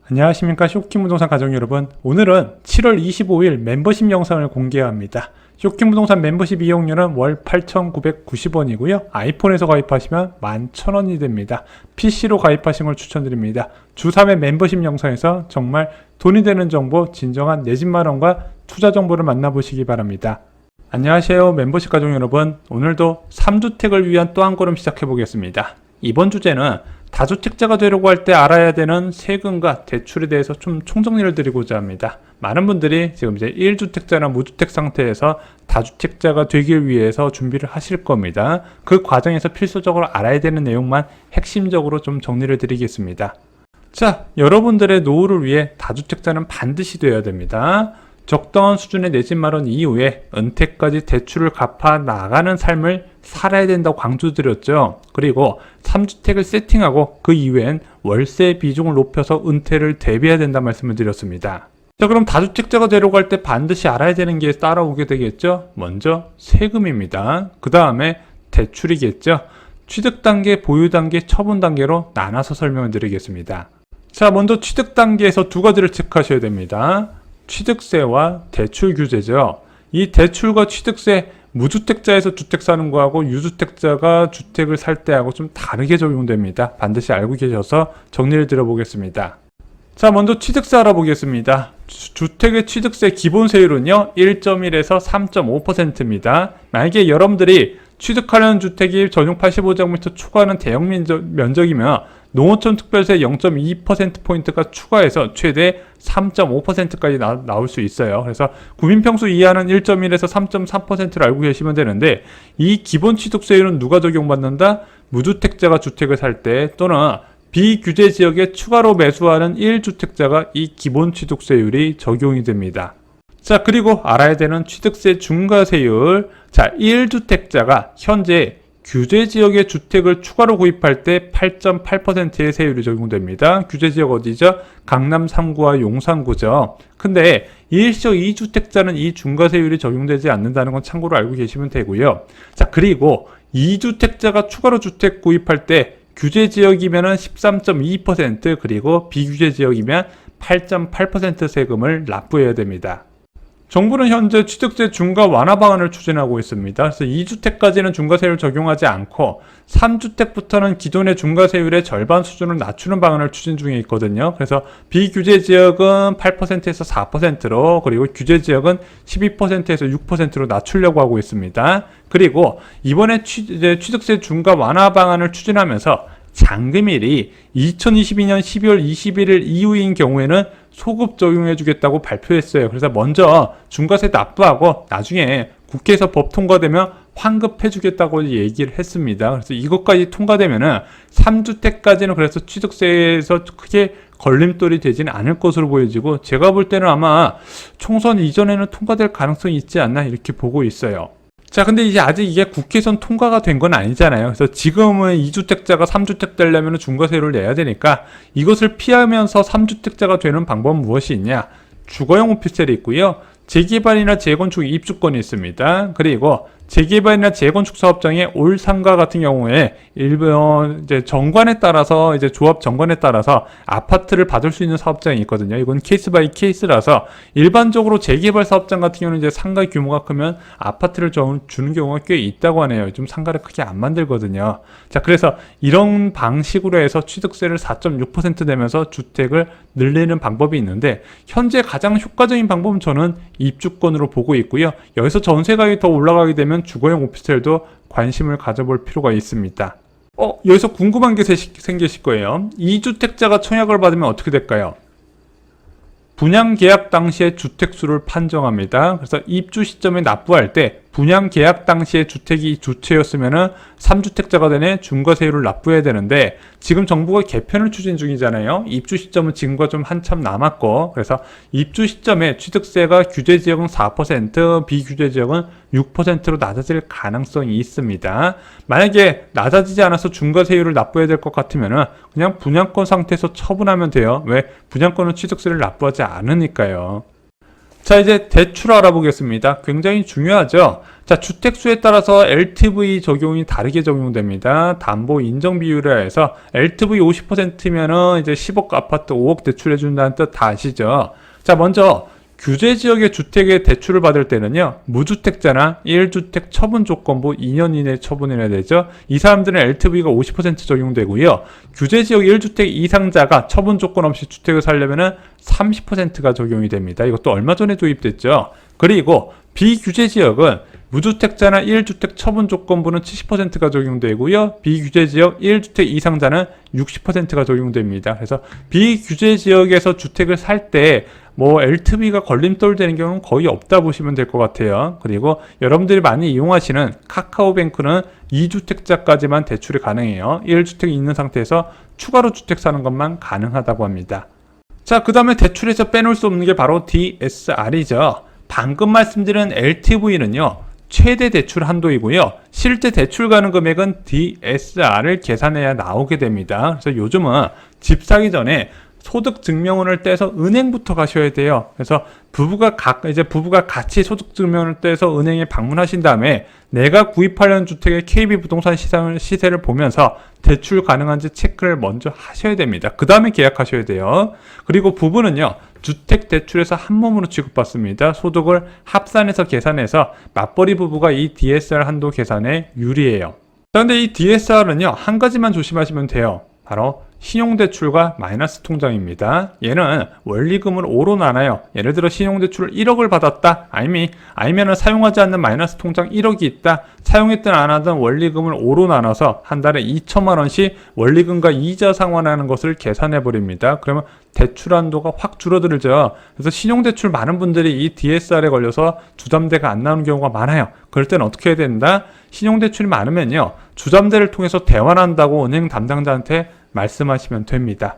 안녕하십니까, 쇼킹부동산 가족 여러분. 오늘은 7월 25일 멤버십 영상을 공개합니다. 쇼킹부동산 멤버십 이용료는 월 8,990원이고요 아이폰에서 가입하시면 11,000원이 됩니다. PC로 가입하신 걸 추천드립니다. 주 3회 멤버십 영상에서 정말 돈이 되는 정보, 진정한 내 집 마련과 투자 정보를 만나보시기 바랍니다. 안녕하세요, 멤버십 가족 여러분. 오늘도 3주택을 위한 또 한 걸음 시작해 보겠습니다. 이번 주제는 다주택자가 되려고 할 때 알아야 되는 세금과 대출에 대해서 좀 총정리를 드리고자 합니다. 많은 분들이 지금 이제 1주택자나 무주택 상태에서 다주택자가 되기 위해서 준비를 하실 겁니다. 그 과정에서 필수적으로 알아야 되는 내용만 핵심적으로 좀 정리를 드리겠습니다. 자, 여러분들의 노후를 위해 다주택자는 반드시 되어야 됩니다. 적당한 수준의 내 집 마련 이후에 은퇴까지 대출을 갚아 나가는 삶을 살아야 된다고 강조드렸죠. 그리고 3주택을 세팅하고 그 이후엔 월세 비중을 높여서 은퇴를 대비해야 된다 말씀을 드렸습니다. 자, 그럼 다주택자가 되려고 할 때 반드시 알아야 되는 게 따라오게 되겠죠. 먼저 세금입니다. 그 다음에 대출이겠죠. 취득 단계, 보유 단계, 처분 단계로 나눠서 설명을 드리겠습니다. 자, 먼저 취득 단계에서 두 가지를 체크하셔야 됩니다. 취득세와 대출 규제죠. 이 대출과 취득세, 무주택자에서 주택 사는 거하고 유주택자가 주택을 살 때하고 좀 다르게 적용됩니다. 반드시 알고 계셔서 정리를 드려보겠습니다. 자, 먼저 취득세 알아보겠습니다. 주택의 취득세 기본세율은요 1.1에서 3.5%입니다. 만약에 여러분들이 취득하려는 주택이 전용 85제곱미터 추가하는 대형 면적이면 농어촌 특별세 0.2%포인트가 추가해서 최대 3.5%까지 나올 수 있어요. 그래서 구민평수 이하는 1.1에서 3.3%를 알고 계시면 되는데, 이 기본 취득세율은 누가 적용받는다? 무주택자가 주택을 살 때 또는 비규제 지역에 추가로 매수하는 1주택자가 이 기본 취득세율이 적용이 됩니다. 자, 그리고 알아야 되는 취득세 중과세율. 자, 1주택자가 현재 규제지역의 주택을 추가로 구입할 때 8.8%의 세율이 적용됩니다. 규제지역 어디죠? 강남 3구와 용산 9죠. 근데 일시적 2주택자는 이 중과세율이 적용되지 않는다는 건 참고로 알고 계시면 되고요. 자, 그리고 2주택자가 추가로 주택 구입할 때 규제지역이면 13.2%, 그리고 비규제지역이면 8.8% 세금을 납부해야 됩니다. 정부는 현재 취득세 중과 완화 방안을 추진하고 있습니다. 그래서 2주택까지는 중과세율 적용하지 않고 3주택부터는 기존의 중과세율의 절반 수준을 낮추는 방안을 추진 중에 있거든요. 그래서 비규제 지역은 8%에서 4%로, 그리고 규제 지역은 12%에서 6%로 낮추려고 하고 있습니다. 그리고 이번에 취득세 중과 완화 방안을 추진하면서 잔금일이 2022년 12월 21일 이후인 경우에는 소급 적용해 주겠다고 발표했어요. 그래서 먼저 중과세 납부하고 나중에 국회에서 법 통과되면 환급해 주겠다고 얘기를 했습니다. 그래서 이것까지 통과되면은 3주택까지는 그래서 취득세에서 크게 걸림돌이 되지는 않을 것으로 보여지고, 제가 볼 때는 아마 총선 이전에는 통과될 가능성이 있지 않나 이렇게 보고 있어요. 자, 근데 이제 아직 이게 국회에선 통과가 된 건 아니잖아요. 그래서 지금은 2주택자가 3주택 되려면 중과세를 내야 되니까 이것을 피하면서 3주택자가 되는 방법은 무엇이 있냐? 주거용 오피스텔이 있고요. 재개발이나 재건축 입주권이 있습니다. 그리고 재개발이나 재건축 사업장의 올 상가 같은 경우에 이제 정관에 따라서, 이제 조합 정관에 따라서 아파트를 받을 수 있는 사업장이 있거든요. 이건 케이스 바이 케이스라서 일반적으로 재개발 사업장 같은 경우는 이제 상가 규모가 크면 아파트를 주는 경우가 꽤 있다고 하네요. 요즘 상가를 크게 안 만들거든요. 자, 그래서 이런 방식으로 해서 취득세를 4.6% 내면서 주택을 늘리는 방법이 있는데, 현재 가장 효과적인 방법은 저는 입주권으로 보고 있고요. 여기서 전세가격이 더 올라가게 되면 주거용 오피스텔도 관심을 가져볼 필요가 있습니다. 여기서 궁금한 게 생기실 거예요. 2주택자가 청약을 받으면 어떻게 될까요? 분양계약 당시에 주택수를 판정합니다. 그래서 입주 시점에 납부할 때 분양계약 당시에 주택이 두 채였으면 3주택자가 되네 중과세율을 납부해야 되는데, 지금 정부가 개편을 추진 중이잖아요. 입주 시점은 지금과 좀 한참 남았고, 그래서 입주 시점에 취득세가 규제지역은 4%, 비규제지역은 6%로 낮아질 가능성이 있습니다. 만약에 낮아지지 않아서 중과세율을 납부해야 될 것 같으면 그냥 분양권 상태에서 처분하면 돼요. 왜? 분양권은 취득세를 납부하지 않으니까요. 자, 이제 대출 알아보겠습니다. 굉장히 중요하죠. 자, 주택수에 따라서 LTV 적용이 다르게 적용됩니다. 담보 인정 비율에 해서 LTV 50%면은 이제 10억 아파트 5억 대출해준다는 뜻 다 아시죠? 자, 먼저 규제 지역의 주택에 대출을 받을 때는요, 무주택자나 1주택 처분 조건부 2년 이내 처분해야 되죠. 이 사람들은 LTV가 50% 적용되고요. 규제 지역 1주택 이상자가 처분 조건 없이 주택을 살려면은 30%가 적용이 됩니다. 이것도 얼마 전에 도입됐죠. 그리고 비규제 지역은 무주택자나 1주택 처분 조건부는 70%가 적용되고요. 비규제 지역 1주택 이상자는 60%가 적용됩니다. 그래서 비규제 지역에서 주택을 살 때 뭐 LTV가 걸림돌 되는 경우는 거의 없다 보시면 될 것 같아요. 그리고 여러분들이 많이 이용하시는 카카오뱅크는 2주택자까지만 대출이 가능해요. 1주택이 있는 상태에서 추가로 주택 사는 것만 가능하다고 합니다. 자, 그 다음에 대출에서 빼놓을 수 없는 게 바로 DSR이죠. 방금 말씀드린 LTV는요, 최대 대출 한도이고요. 실제 대출 가능 금액은 DSR을 계산해야 나오게 됩니다. 그래서 요즘은 집 사기 전에 소득 증명원을 떼서 은행부터 가셔야 돼요. 그래서 부부가 같이 소득 증명원을 떼서 은행에 방문하신 다음에 내가 구입하려는 주택의 KB 부동산 시세를 보면서 대출 가능한지 체크를 먼저 하셔야 됩니다. 그 다음에 계약하셔야 돼요. 그리고 부부는요, 주택 대출에서 한 몸으로 취급받습니다. 소득을 합산해서 계산해서 맞벌이 부부가 이 DSR 한도 계산에 유리해요. 그런데 이 DSR은요, 한 가지만 조심하시면 돼요. 바로 신용대출과 마이너스 통장입니다. 얘는 원리금을 5로 나눠요. 예를 들어 신용대출을 1억을 받았다. 아니면 사용하지 않는 마이너스 통장 1억이 있다. 사용했든 안 하든 원리금을 5로 나눠서 한 달에 2천만 원씩 원리금과 이자 상환하는 것을 계산해 버립니다. 그러면 대출 한도가 확 줄어들죠. 그래서 신용대출 많은 분들이 이 DSR에 걸려서 주담대가 안 나오는 경우가 많아요. 그럴 때는 어떻게 해야 된다? 신용대출이 많으면요, 주담대를 통해서 대환한다고 은행 담당자한테 말씀하시면 됩니다.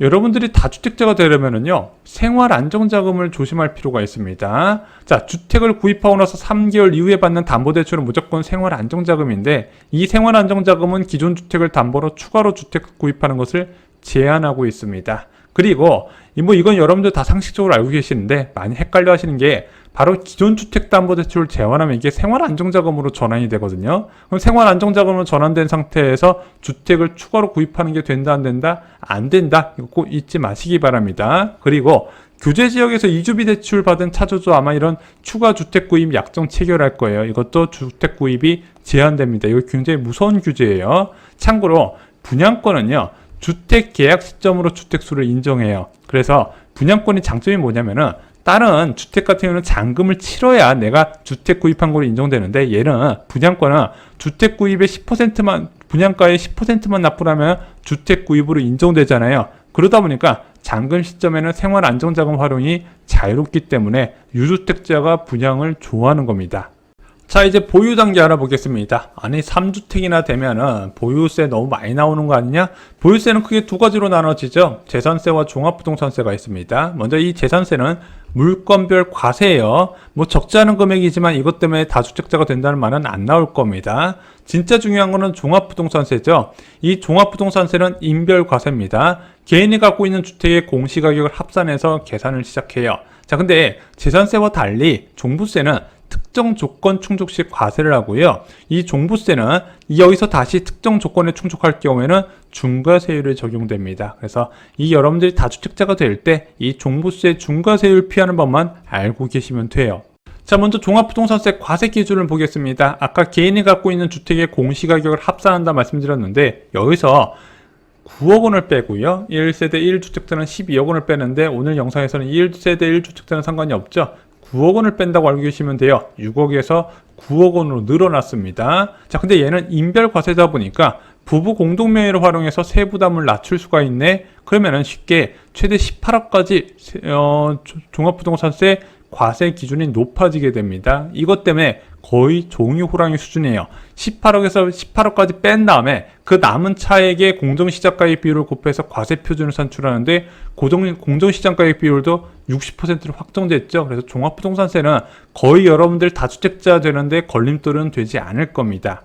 여러분들이 다주택자가 되려면요, 생활 안정자금을 조심할 필요가 있습니다. 자, 주택을 구입하고 나서 3개월 이후에 받는 담보대출은 무조건 생활 안정자금인데, 이 생활 안정자금은 기존 주택을 담보로 추가로 주택 구입하는 것을 제한하고 있습니다. 그리고 이건 여러분들 다 상식적으로 알고 계시는데 많이 헷갈려 하시는 게, 바로 기존 주택담보대출을 제한하면 이게 생활안정자금으로 전환이 되거든요. 그럼 생활안정자금으로 전환된 상태에서 주택을 추가로 구입하는 게 된다 안 된다? 안 된다. 이거 꼭 잊지 마시기 바랍니다. 그리고 규제지역에서 이주비 대출 받은 차주도 아마 이런 추가 주택 구입 약정 체결할 거예요. 이것도 주택 구입이 제한됩니다. 이거 굉장히 무서운 규제예요. 참고로 분양권은요, 주택 계약 시점으로 주택수를 인정해요. 그래서 분양권의 장점이 뭐냐면은, 다른 주택 같은 경우는 잔금을 치러야 내가 주택 구입한 걸로 인정되는데, 얘는 분양권은 주택 구입의 10%만, 분양가의 10%만 납부하면 주택 구입으로 인정되잖아요. 그러다 보니까 잔금 시점에는 생활 안정자금 활용이 자유롭기 때문에 유주택자가 분양을 좋아하는 겁니다. 자, 이제 보유 단계 알아보겠습니다. 아니, 3주택이나 되면은 보유세 너무 많이 나오는 거 아니냐? 보유세는 크게 두 가지로 나눠지죠. 재산세와 종합부동산세가 있습니다. 먼저 이 재산세는 물건별 과세예요. 뭐 적지 않은 금액이지만 이것 때문에 다주택자가 된다는 말은 안 나올 겁니다. 진짜 중요한 거는 종합부동산세죠. 이 종합부동산세는 인별 과세입니다. 개인이 갖고 있는 주택의 공시가격을 합산해서 계산을 시작해요. 자, 근데 재산세와 달리 종부세는 특정 조건 충족 시 과세를 하고요. 이 종부세는 여기서 다시 특정 조건에 충족할 경우에는 중과세율이 적용됩니다. 그래서 이 여러분들이 다주택자가 될 때 이 종부세 중과세율 피하는 법만 알고 계시면 돼요. 자, 먼저 종합부동산세 과세 기준을 보겠습니다. 아까 개인이 갖고 있는 주택의 공시가격을 합산한다 말씀드렸는데, 여기서 9억 원을 빼고요. 1세대 1주택자는 12억 원을 빼는데, 오늘 영상에서는 1세대 1주택자는 상관이 없죠. 9억 원을 뺀다고 알고 계시면 돼요. 6억에서 9억 원으로 늘어났습니다. 자, 근데 얘는 인별과세다 보니까 부부 공동명의를 활용해서 세부담을 낮출 수가 있네. 그러면은 쉽게 최대 18억까지 종합부동산세 과세 기준이 높아지게 됩니다. 이것 때문에 거의 종이 호랑이 수준이에요. 18억에서 18억까지 뺀 다음에 그 남은 차액의 공정시장가액 비율을 곱해서 과세 표준을 산출하는데, 공정시장가액 비율도 60%로 확정됐죠. 그래서 종합부동산세는 거의 여러분들 다주택자 되는데 걸림돌은 되지 않을 겁니다.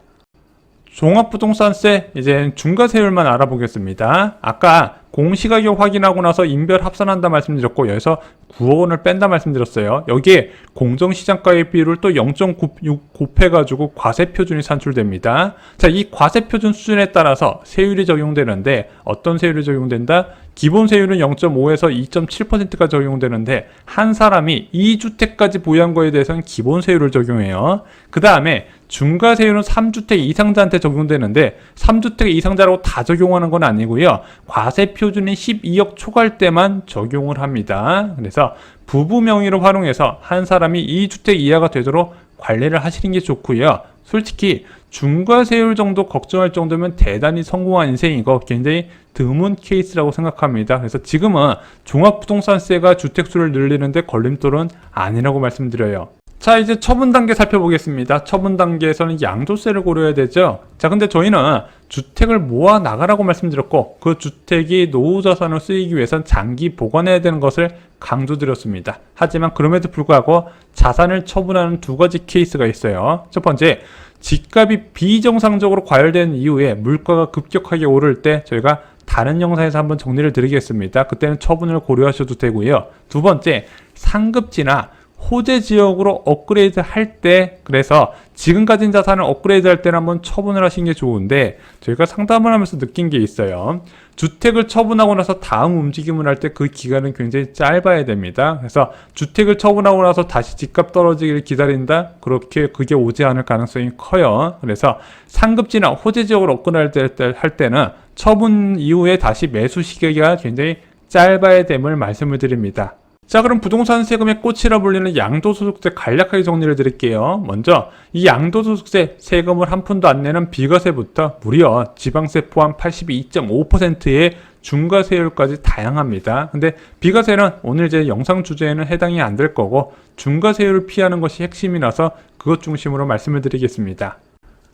종합부동산세 이제 중과세율만 알아보겠습니다. 아까 공시가격 확인하고 나서 인별 합산한다 말씀드렸고 여기서 9억 원을 뺀다 말씀드렸어요. 여기에 공정시장가액 비율을 또 0.96 곱해가지고 과세표준이 산출됩니다. 자, 이 과세표준 수준에 따라서 세율이 적용되는데 어떤 세율이 적용된다? 기본 세율은 0.5에서 2.7%가 적용되는데 한 사람이 2주택까지 보유한 거에 대해서는 기본 세율을 적용해요. 그 다음에 중과세율은 3주택 이상자한테 적용되는데 3주택 이상자라고 다 적용하는 건 아니고요. 과세표준이 12억 초과할 때만 적용을 합니다. 그래서 부부 명의로 활용해서 한 사람이 2주택 이하가 되도록 관리를 하시는 게 좋고요. 솔직히 중과세율 정도 걱정할 정도면 대단히 성공한 인생이고 굉장히 드문 케이스라고 생각합니다. 그래서 지금은 종합부동산세가 주택수를 늘리는데 걸림돌은 아니라고 말씀드려요. 자, 이제 처분 단계 살펴보겠습니다. 처분 단계에서는 양도세를 고려해야 되죠. 자, 근데 저희는 주택을 모아 나가라고 말씀드렸고 그 주택이 노후자산으로 쓰이기 위해선 장기 보관해야 되는 것을 강조드렸습니다. 하지만 그럼에도 불구하고 자산을 처분하는 두 가지 케이스가 있어요. 첫 번째, 집값이 비정상적으로 과열된 이후에 물가가 급격하게 오를 때 저희가 다른 영상에서 한번 정리를 드리겠습니다. 그때는 처분을 고려하셔도 되고요. 두 번째, 상급지나 호재 지역으로 업그레이드 할 때, 그래서 지금 가진 자산을 업그레이드 할 때는 한번 처분을 하시는 게 좋은데 저희가 상담을 하면서 느낀 게 있어요. 주택을 처분하고 나서 다음 움직임을 할 때 그 기간은 굉장히 짧아야 됩니다. 그래서 주택을 처분하고 나서 다시 집값 떨어지기를 기다린다? 그렇게 그게 오지 않을 가능성이 커요. 그래서 상급지나 호재 지역으로 업그레이드 할 때는 처분 이후에 다시 매수 시기가 굉장히 짧아야 됨을 말씀을 드립니다. 자, 그럼 부동산 세금의 꽃이라 불리는 양도소득세 간략하게 정리를 드릴게요. 먼저 이 양도소득세 세금을 한 푼도 안 내는 비과세부터 무려 지방세 포함 82.5%의 중과세율까지 다양합니다. 근데 비과세는 오늘 제 영상 주제에는 해당이 안 될 거고 중과세율을 피하는 것이 핵심이라서 그것 중심으로 말씀을 드리겠습니다.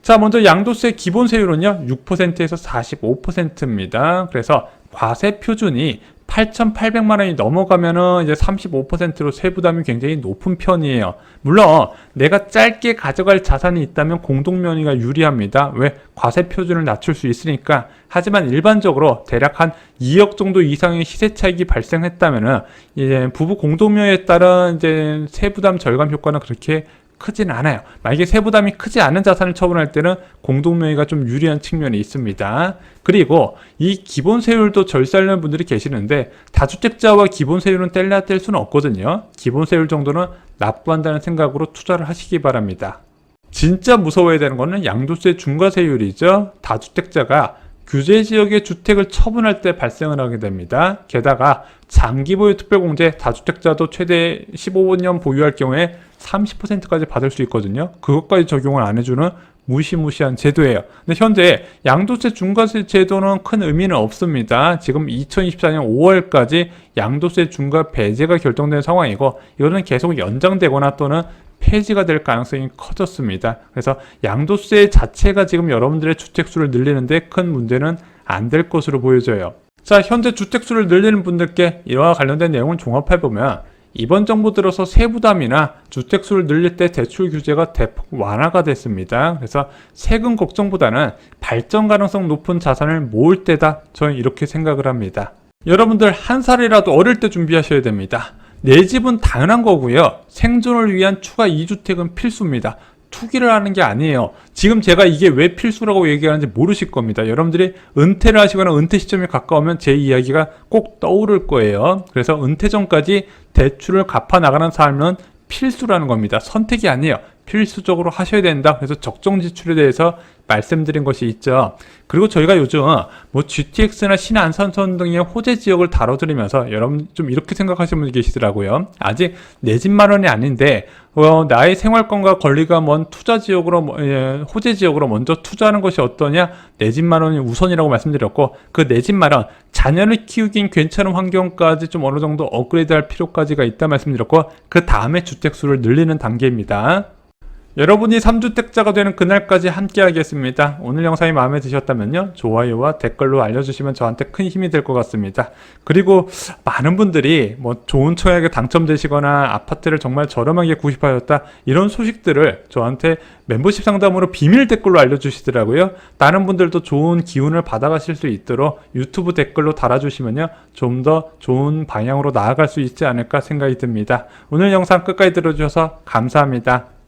자, 먼저 양도세 기본세율은요 6%에서 45%입니다. 그래서 과세 표준이 8,800만 원이 넘어가면은 이제 35%로 세부담이 굉장히 높은 편이에요. 물론 내가 짧게 가져갈 자산이 있다면 공동명의가 유리합니다. 왜? 과세 표준을 낮출 수 있으니까. 하지만 일반적으로 대략 한 2억 정도 이상의 시세 차익이 발생했다면은 이제 부부 공동명의에 따른 이제 세부담 절감 효과는 그렇게 크진 않아요. 만약에 세부담이 크지 않은 자산을 처분할 때는 공동명의가 좀 유리한 측면이 있습니다. 그리고 이 기본세율도 절세하려는 분들이 계시는데 다주택자와 기본세율은 뗄래야 뗄 수는 없거든요. 기본세율 정도는 납부한다는 생각으로 투자를 하시기 바랍니다. 진짜 무서워야 되는 거는 양도세 중과세율이죠. 다주택자가 규제지역의 주택을 처분할 때 발생을 하게 됩니다. 게다가 장기보유 특별공제 다주택자도 최대 15년 보유할 경우에 30%까지 받을 수 있거든요. 그것까지 적용을 안 해주는 무시무시한 제도예요. 근데 현재 양도세 중과세 제도는 큰 의미는 없습니다. 지금 2024년 5월까지 양도세 중과 배제가 결정된 상황이고 이거는 계속 연장되거나 또는 폐지가 될 가능성이 커졌습니다. 그래서 양도세 자체가 지금 여러분들의 주택수를 늘리는데 큰 문제는 안 될 것으로 보여져요. 자, 현재 주택수를 늘리는 분들께 이와 관련된 내용을 종합해보면 이번 정부 들어서 세부담이나 주택수를 늘릴 때 대출 규제가 대폭 완화가 됐습니다. 그래서 세금 걱정보다는 발전 가능성 높은 자산을 모을 때다. 저는 이렇게 생각을 합니다. 여러분들 한 살이라도 어릴 때 준비하셔야 됩니다. 내 집은 당연한 거고요. 생존을 위한 추가 2주택은 필수입니다. 투기를 하는 게 아니에요. 지금 제가 이게 왜 필수라고 얘기하는지 모르실 겁니다. 여러분들이 은퇴를 하시거나 은퇴 시점이 가까우면 제 이야기가 꼭 떠오를 거예요. 그래서 은퇴 전까지 대출을 갚아 나가는 삶은 필수라는 겁니다. 선택이 아니에요. 필수적으로 하셔야 된다. 그래서 적정 지출에 대해서 말씀드린 것이 있죠. 그리고 저희가 요즘 뭐 GTX나 신안산선 등의 호재 지역을 다뤄드리면서 여러분 좀 이렇게 생각하시는 분이 계시더라고요. 아직 내 집 마련이 아닌데 나의 생활권과 권리가 먼 투자 지역으로 호재 지역으로 먼저 투자하는 것이 어떠냐? 내 집 마련이 우선이라고 말씀드렸고 그 내 집 마련 자녀를 키우긴 괜찮은 환경까지 좀 어느 정도 업그레이드할 필요까지가 있다 말씀드렸고 그 다음에 주택수를 늘리는 단계입니다. 여러분이 3주택자가 되는 그날까지 함께 하겠습니다. 오늘 영상이 마음에 드셨다면요, 좋아요와 댓글로 알려주시면 저한테 큰 힘이 될 것 같습니다. 그리고 많은 분들이 뭐 좋은 청약에 당첨되시거나 아파트를 정말 저렴하게 구입하였다, 이런 소식들을 저한테 멤버십 상담으로 비밀 댓글로 알려주시더라고요. 다른 분들도 좋은 기운을 받아가실 수 있도록 유튜브 댓글로 달아주시면요, 좀 더 좋은 방향으로 나아갈 수 있지 않을까 생각이 듭니다. 오늘 영상 끝까지 들어주셔서 감사합니다.